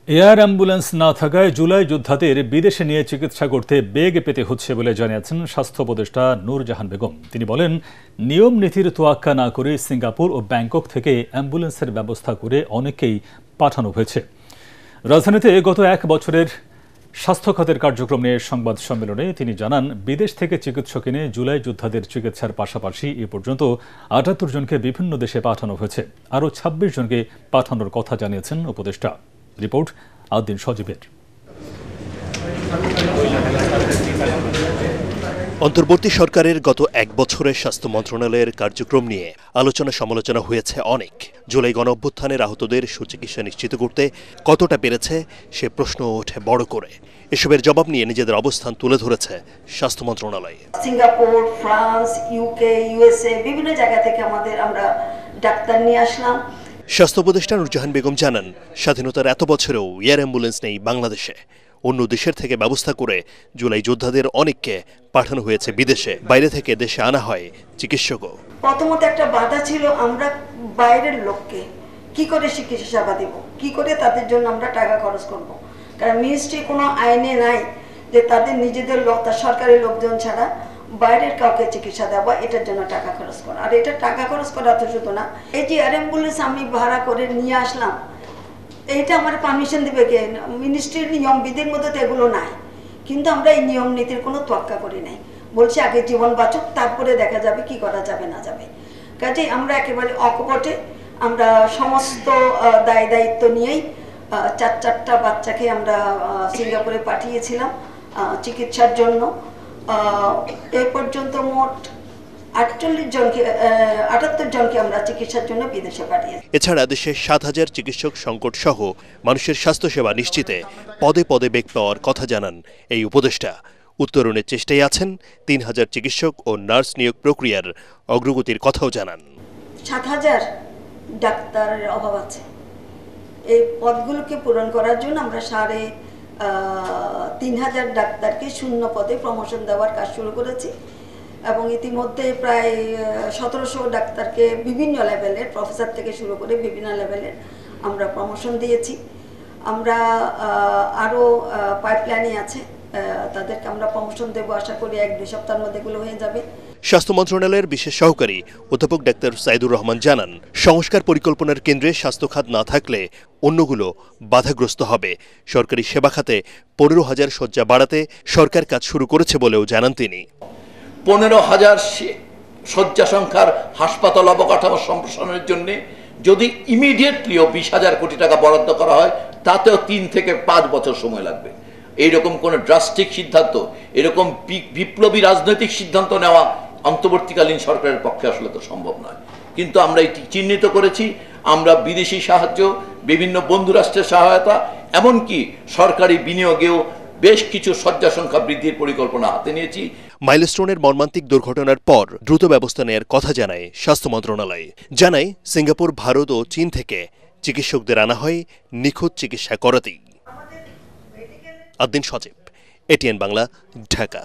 Air ambulance না থাকায় জুলাই যোদ্ধাদের বিদেশে নিয়ে চিকিৎসা করতে বেগ পেতে হচ্ছে বলে জানিয়েছেন স্বাস্থ্য উপদেষ্টা নূরজাহান বেগম। তিনি বলেন, নিয়ম নীতির তোয়াক্কা না করে সিঙ্গাপুর ও ব্যাংকক থেকে অ্যাম্বুলেন্সের ব্যবস্থা করে অনেকেই পাঠানো হয়েছে। রাজধানীতে গত এক বছরের স্বাস্থ্য খাতের কার্যক্রম নিয়ে সংবাদ সম্মেলনে তিনি জানান, বিদেশ থেকে চিকিৎসক এনে জুলাই যোদ্ধাদের চিকিৎসার পাশাপাশি এ পর্যন্ত ৭৮ জনকে বিভিন্ন দেশে পাঠানো হয়েছে। আরও ২৬ জনকে পাঠানোর কথা জানিয়েছেন উপদেষ্টা। রিপোর্ট আউদ্দিন সজীবের। অন্তর্বর্তী সরকারের গত এক বছরের স্বাস্থ্য মন্ত্রণালয়ের কার্যক্রম নিয়ে আলোচনা সমালোচনা হয়েছে অনেক। জুলাই গণঅভ্যুত্থানের আহতদের সুচিকিৎসা নিশ্চিত করতে কতটা পেরেছে সে প্রশ্ন ওঠে বড় করে। এসবের জবাব নিয়ে নিজেদের অবস্থান তুলে ধরেছে স্বাস্থ্য মন্ত্রণালয়। সিঙ্গাপুর, ফ্রান্স, ইউকে, ইউএসএ বিভিন্ন জায়গা থেকে আমরা ডাক্তার নিয়ে আসলাম। স্বাস্থ্য উপদেষ্টা নূরজাহান বেগম জানান, স্বাধীনতার এত বছরেও এয়ার অ্যাম্বুলেন্স নেই বাংলাদেশে। অন্য দেশের থেকে ব্যবস্থা করে জুলাই যোদ্ধাদের অনেককে পাঠানো হয়েছে বিদেশে। বাইরে থেকে দেশে আনা হয় চিকিৎসকও। প্রথমত একটা বাধা ছিল, আমরা বাইরের লোককে কি করে চিকিৎসা সেবা দেব, কি করে তাদের জন্য আমরা টাকা খরচ করব। কারণ মিনিস্ট্রি কোনো আইনে নাই যে তাদের নিজেদের লোক, সরকারি লোকজন ছাড়া বাইরের কাউকে চিকিৎসা দেওয়া, এটার জন্য টাকা খরচ করা। আর এটা টাকা খরচ করা তো শুধু না, এই যে এয়ার অ্যাম্বুলেন্স আমি ভাড়া করে নিয়ে আসলাম, এইটা আমার পারমিশন দেবে কে? মিনিস্ট্রির নিয়ম বিধির মধ্যে তো এগুলো নাই। কিন্তু আমরা এই নিয়ম নীতির কোনো তোয়াক্কা করি নাই। বলছি আগে জীবন বাঁচুক, তারপরে দেখা যাবে কি করা যাবে না যাবে। কাজেই আমরা একেবারে অকপটে আমরা সমস্ত দায় দায়িত্ব নিয়েই চারটা বাচ্চাকে আমরা সিঙ্গাপুরে পাঠিয়েছিলাম চিকিৎসার জন্য। এই পর্যন্ত মোট ৭৮ জনকে আমরা চিকিৎসার জন্য বিদেশে পাঠিয়েছি। এছাড়া দেশে ৭,০০০ চিকিৎসক সংকট সহ মানুষের স্বাস্থ্যসেবা নিশ্চিতে পদে পদে বেগ পাওয়ার কথা জানান এই উপদেষ্টা। উত্তরণের চেষ্টায় আছেন ৩,০০০ চিকিৎসক ও নার্স নিয়োগ প্রক্রিয়ার অগ্রগতির কথাও জানান। ৭,০০০ ডাক্তারের অভাব আছে। এই পদগুলোকে পূরণ করার জন্য আমরা ৩,৫০০ ডাক্তারকে শূন্য পদে প্রমোশন দেওয়ার কাজ শুরু করেছি এবং ইতিমধ্যে প্রায় ১৭০০ ডাক্তারকে বিভিন্ন লেভেলের, প্রফেসর থেকে শুরু করে বিভিন্ন লেভেলের আমরা প্রমোশন দিয়েছি। আমরা আরও পাইপলাইনে আছে, তাদেরকে আমরা প্রমোশন দেবো, আশা করি ১-২ সপ্তাহের মধ্যে এগুলো হয়ে যাবে। স্বাস্থ্য মন্ত্রণালয়ের বিশেষ সহকারী অধ্যাপক ডাক্তার সাইদুর রহমান জানান, সংস্কার পরিকল্পনার কেন্দ্রে স্বাস্থ্য খাত না থাকলে অন্যগুলো বাধাগ্রস্ত হবে। সরকারি সেবা খাতে ১৫,০০০ শয্যা বাড়াতে সরকার কাজ শুরু করেছে বলেও জানান তিনি। ১৫,০০০ শয্যা সংখ্যার হাসপাতাল অবকাঠামো সম্প্রসারণের জন্য যদি ইমিডিয়েটলিও ২০,০০০ কোটি টাকা বরাদ্দ করা হয়, তাতেও ৩ থেকে ৫ বছর সময় লাগবে। এইরকম কোনো ড্রাস্টিক সিদ্ধান্ত, এরকম বিপ্লবী রাজনৈতিক সিদ্ধান্ত নেওয়া অন্তর্বর্তীকালীন সরকারের পক্ষে আসলে তো সম্ভব নয়। কিন্তু আমরা এটি চিহ্নিত করেছি। আমরা বিদেশি সাহায্য, বিভিন্ন বন্ধু রাষ্ট্রের সহায়তা, এমনকি সরকারি বিনিয়োগেও বেশ কিছু শয্যা সংখ্যা বৃদ্ধির পরিকল্পনা হাতে নিয়েছি। মাইলস্টোনের মর্মান্তিক দুর্ঘটনার পর দ্রুত ব্যবস্থা নেয়ার কথা জানায় স্বাস্থ্য মন্ত্রণালয়। জানায়, সিঙ্গাপুর, ভারত ও চীন থেকে চিকিৎসকদের আনা হয় নিখুঁত চিকিৎসা করাতেই। আউদ্দিন সজীব, এটিএন বাংলা, ঢাকা।